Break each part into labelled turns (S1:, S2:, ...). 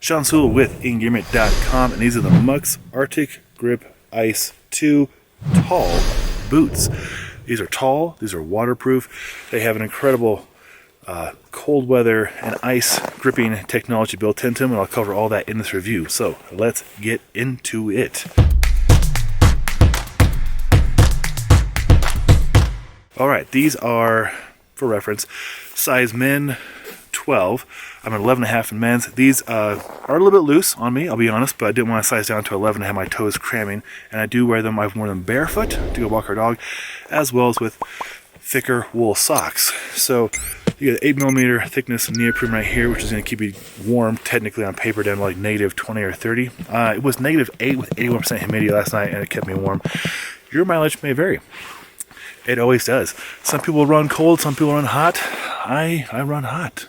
S1: Sean Sewell with Engearment.com, and these are the Muck's Arctic Grip Ice 2 Tall Boots. These are tall, these are waterproof, they have an incredible cold weather and ice gripping technology built into them, and I'll cover all that in this review. So let's get into it. Alright, these are, for reference, size men 12. I'm an 11.5 in men's. These are a little bit loose on me, I'll be honest, but I didn't want to size down to 11 to have my toes cramming. And I do wear them, I've worn them barefoot to go walk our dog, as well as with thicker wool socks. So you got 8mm thickness neoprene right here, which is going to keep you warm, technically on paper, down to like -20 or 30. It was -8 with 81% humidity last night, and it kept me warm. Your mileage may vary. It always does. Some people run cold, some people run hot. I run hot.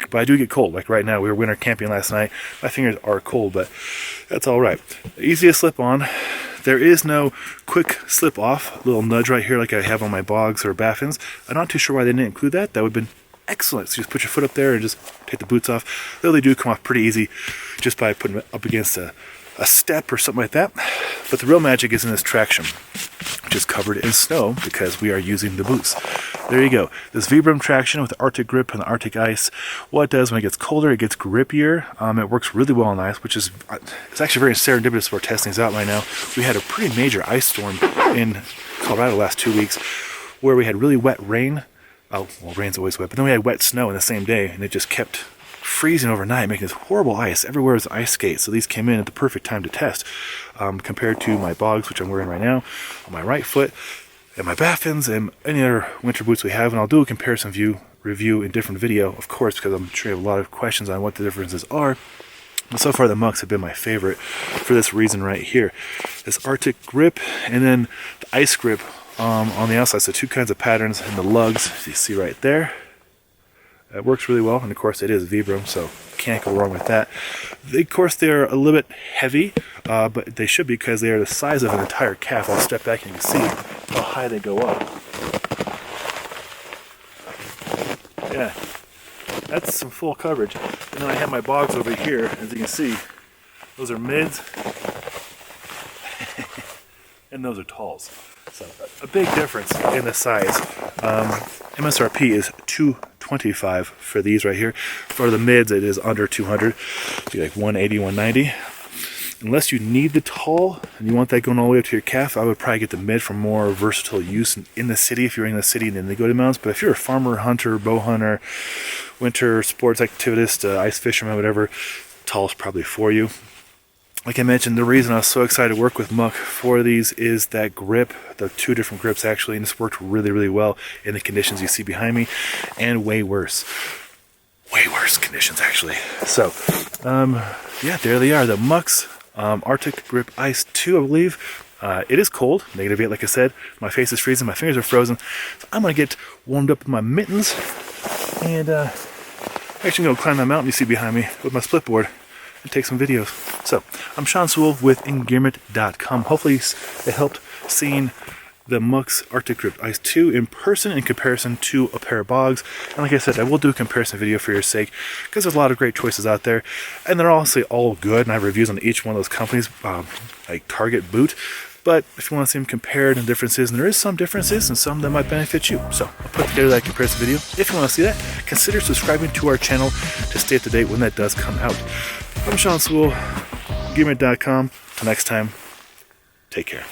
S1: But I do get cold. Like right now, we were winter camping last night. My fingers are cold, but that's all right. Easy to slip on. There is no quick slip off, little nudge right here like I have on my bogs or baffins. I'm not too sure why they didn't include that. That would have been excellent. So you just put your foot up there and just take the boots off. Though they do come off pretty easy just by putting it up against a step or something like that. But the real magic is in this traction, which is covered in snow because we are using the boots. There you go. This Vibram traction with the Arctic grip and the Arctic ice. What it does when it gets colder, it gets grippier. It works really well on ice, which is it's actually very serendipitous for testing these out right now. We had a pretty major ice storm in Colorado the last 2 weeks where we had really wet rain. Oh, well, rain's always wet, but then we had wet snow in the same day, and it just kept freezing overnight, making this horrible ice. Everywhere was ice skates, so these came in at the perfect time to test. Compared to my bogs, which I'm wearing right now, on my right foot, and my baffins, and any other winter boots we have, and I'll do a comparison review in different video, of course, because I'm sure you have a lot of questions on what the differences are. But so far, the Mucks have been my favorite for this reason right here. This Arctic grip, and then the ice grip on the outside. So two kinds of patterns, and the lugs, as you see right there. It works really well, and of course it is Vibram, so can't go wrong with that. Of course, they're a little bit heavy, but they should be because they are the size of an entire calf. I'll step back and you can see how high they go up. Yeah, that's some full coverage. And then I have my bogs over here, as you can see. Those are mids, and those are talls. So a big difference in the size. MSRP is $225 for these right here. For the mids, it is under 200. So like 180, 190. Unless you need the tall and you want that going all the way up to your calf, I would probably get the mid for more versatile use in the city if you're in the city and then they go to mountains. But if you're a farmer, hunter, bow hunter, winter sports activist, ice fisherman, whatever, tall is probably for you. Like I mentioned, the reason I was so excited to work with Muck for these is that grip, the two different grips actually, and this worked really, really well in the conditions you see behind me, and way worse conditions actually. So, yeah, there they are, the Muck's Arctic Grip Ice 2, I believe. It is cold, -8, like I said. My face is freezing, my fingers are frozen. So I'm gonna get warmed up in my mittens, and actually gonna climb that mountain you see behind me with my split board and take some videos. So, I'm Sean Sewell with Engearment.com. Hopefully it helped seeing the Muck's Arctic Grip Ice 2 in person in comparison to a pair of bogs. And like I said, I will do a comparison video for your sake because there's a lot of great choices out there. And they're honestly all good, and I have reviews on each one of those companies, like Target, Boot. But if you want to see them compared and differences, and there is some differences and some that might benefit you. So I'll put together that comparison video. If you want to see that, consider subscribing to our channel to stay up to date when that does come out. I'm Sean Sewell, Engearment.com. Till next time, take care.